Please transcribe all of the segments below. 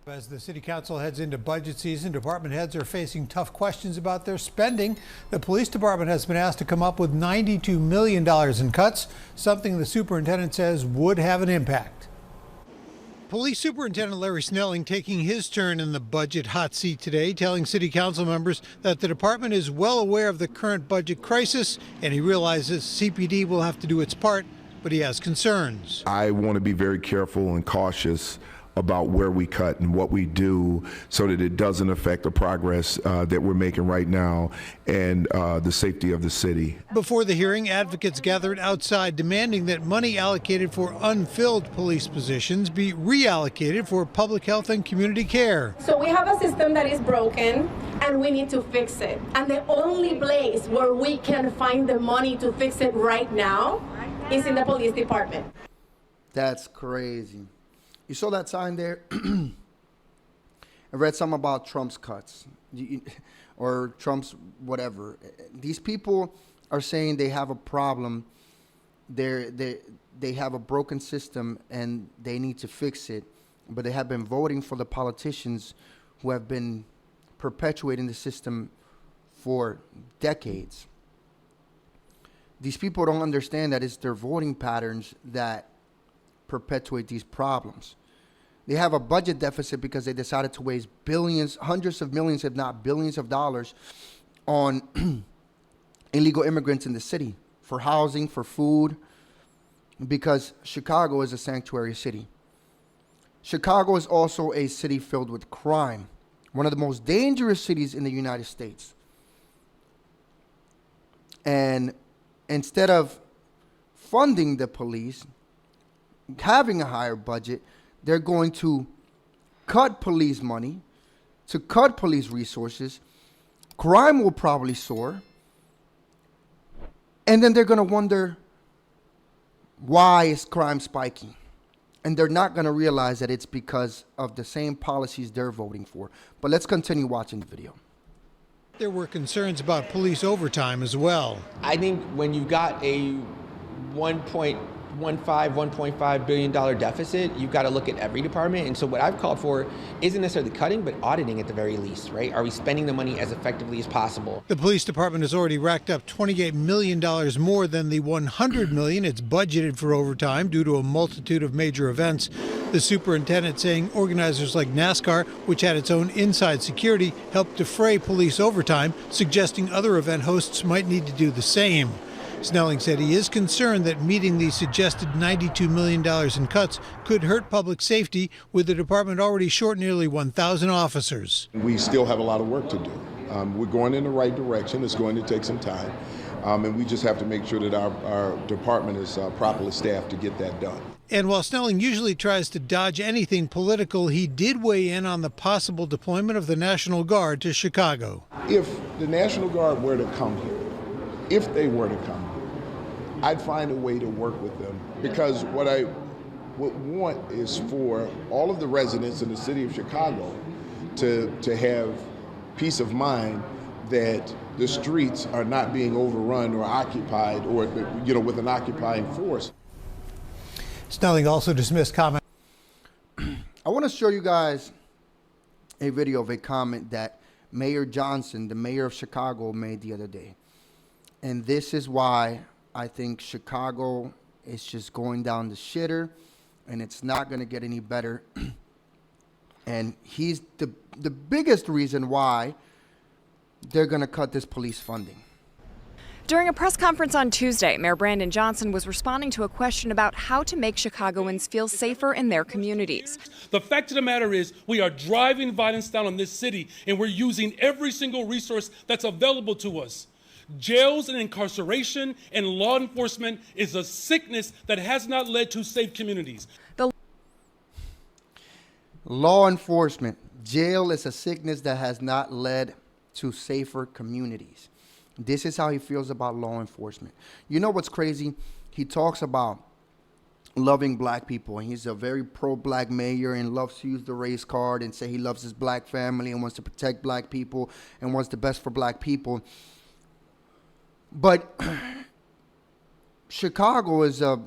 As the city council heads into budget season, department heads are facing tough questions about their spending. The police department has been asked to come up with $92 million in cuts, something the superintendent says would have an impact. Police Superintendent Larry Snelling taking his turn in the budget hot seat today, telling city council members that the department is well aware of the current budget crisis and he realizes CPD will have to do its part, but he has concerns. I want to be very careful and cautious about where we cut and what we do so that it doesn't affect the progress that we're making right now and the safety of the city. Before the hearing, advocates gathered outside demanding that money allocated for unfilled police positions be reallocated for public health and community care. So we have a system that is broken and we need to fix it. And the only place where we can find the money to fix it right now is in the police department. That's crazy. You saw that sign there? I read something about Trump's cuts or Trump's whatever. These people are saying they have a problem. They have a broken system and they need to fix it. But they have been voting for the politicians who have been perpetuating the system for decades. These people don't understand that it's their voting patterns that perpetuate these problems. They have a budget deficit because they decided to waste billions, hundreds of millions, if not billions of dollars on illegal immigrants in the city for housing, for food, because Chicago is a sanctuary city. Chicago is also a city filled with crime, one of the most dangerous cities in the United States. And instead of funding the police, having a higher budget, they're going to cut police money, to cut police resources. Crime will probably soar. And then they're going to wonder, why is crime spiking? And they're not going to realize that it's because of the same policies they're voting for. But let's continue watching the video. There were concerns about police overtime as well. I think when you've got a $1.5 billion deficit, you've got to look at every department. And so what I've called for isn't necessarily cutting, but auditing at the very least, right? Are we spending the money as effectively as possible? The police department has already racked up $28 million more than the $100 million it's budgeted for overtime due to a multitude of major events. The superintendent saying organizers like NASCAR, which had its own inside security, helped defray police overtime, suggesting other event hosts might need to do the same. Snelling said he is concerned that meeting the suggested $92 million in cuts could hurt public safety, with the department already short nearly 1,000 officers. We still have a lot of work to do. We're going in the right direction. It's going to take some time. And we just have to make sure that our department is properly staffed to get that done. And while Snelling usually tries to dodge anything political, he did weigh in on the possible deployment of the National Guard to Chicago. If the National Guard were to come here, if they were to come here, I'd find a way to work with them, because what I would want is for all of the residents in the city of Chicago to have peace of mind that the streets are not being overrun or occupied or, with an occupying force. Snelling also dismissed comment. I want to show you guys a video of a comment that Mayor Johnson, the mayor of Chicago, made the other day. And this is why I think Chicago is just going down the shitter, and it's not going to get any better. And he's the biggest reason why they're going to cut this police funding. During a press conference on Tuesday, Mayor Brandon Johnson was responding to a question about how to make Chicagoans feel safer in their communities. The fact of the matter is, we are driving violence down on this city, and we're using every single resource that's available to us. Jails and incarceration and law enforcement is a sickness that has not led to safe communities. Law enforcement, jail is a sickness that has not led to safer communities. This is how he feels about law enforcement. You know what's crazy? He talks about loving black people, and he's a very pro-black mayor and loves to use the race card and say he loves his black family and wants to protect black people and wants the best for black people. But Chicago is a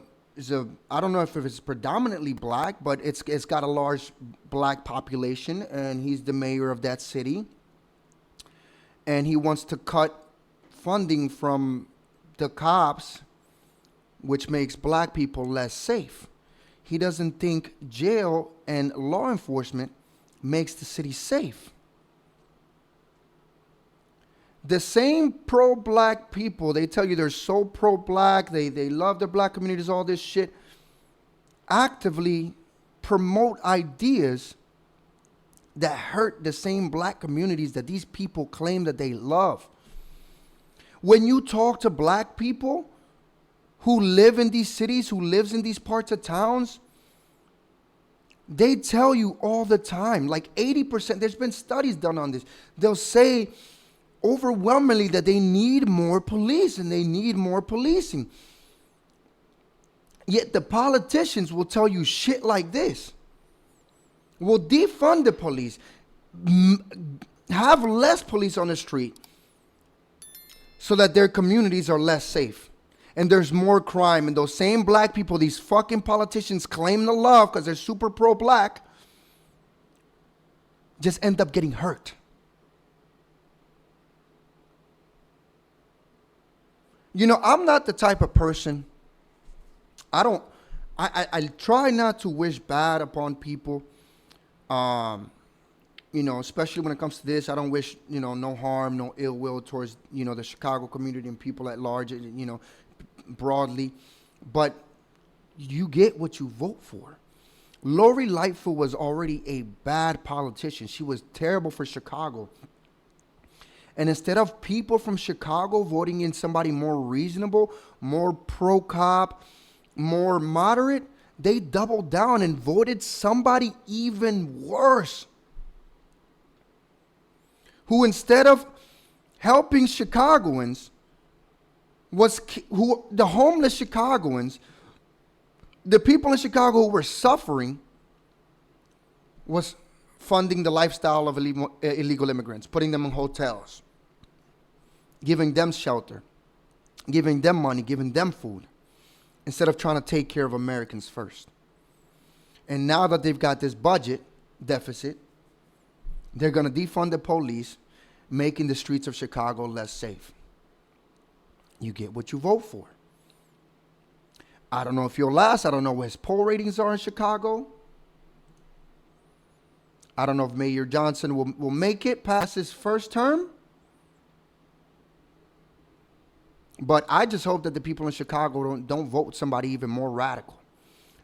I don't know if it's predominantly black, but it's got a large black population, and he's the mayor of that city. And he wants to cut funding from the cops, which makes black people less safe. He doesn't think jail and law enforcement makes the city safe. The same pro-black people, they tell you they're so pro-black, they love the black communities, all this shit, actively promote ideas that hurt the same black communities that these people claim that they love. When you talk to black people who live in these cities, who lives in these parts of towns, they tell you all the time, like 80%, there's been studies done on this. They'll say overwhelmingly that they need more police and they need more policing. Yet the politicians will tell you shit like this. Will defund the police, have less police on the street so that their communities are less safe. And there's more crime. And those same black people, these fucking politicians claim to love because they're super pro-black, just end up getting hurt. You know, I'm not the type of person, I try not to wish bad upon people. You know, especially when it comes to this, I don't wish, you know, no harm, no ill will towards, you know, the Chicago community and people at large, you know, broadly. But you get what you vote for. Lori Lightfoot was already a bad politician. She was terrible for Chicago. And instead of people from Chicago voting in somebody more reasonable, more pro-cop, more moderate, they doubled down and voted somebody even worse, who instead of helping Chicagoans, the homeless Chicagoans, the people in Chicago who were suffering, was funding the lifestyle of illegal immigrants, putting them in hotels, giving them shelter, giving them money, giving them food, instead of trying to take care of Americans first. And now that they've got this budget deficit, they're going to defund the police, making the streets of Chicago less safe. You get what you vote for. I don't know if you'll last. I don't know what his poll ratings are in Chicago. I don't know if Mayor Johnson will make it past his first term. But I just hope that the people in Chicago don't vote somebody even more radical.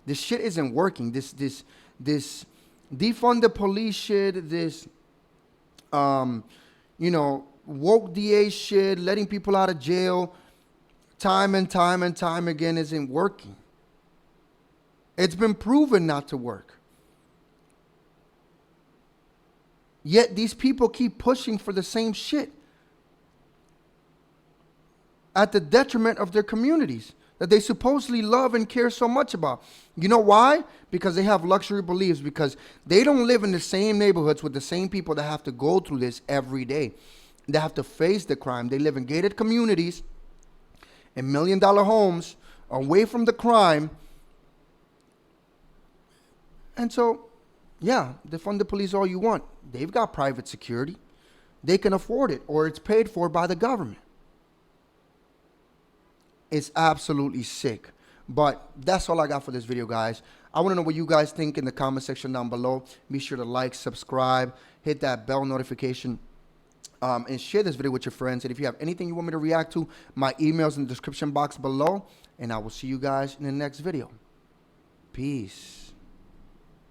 This shit isn't working. This defund the police shit, this you know, woke DA shit, letting people out of jail time and time and time again isn't working. It's been proven not to work. Yet these people keep pushing for the same shit at the detriment of their communities that they supposedly love and care so much about. You know why? Because they have luxury beliefs, because they don't live in the same neighborhoods with the same people that have to go through this every day. They have to face the crime. They live in gated communities, in $1 million homes, away from the crime. And so, yeah, defund the police all you want. They've got private security. They can afford it, or it's paid for by the government. It's absolutely sick. But that's all I got for this video, guys. I want to know what you guys think in the comment section down below. Be sure to like, subscribe, hit that bell notification, and share this video with your friends. And if you have anything you want me to react to, my email's in the description box below. And I will see you guys in the next video. Peace.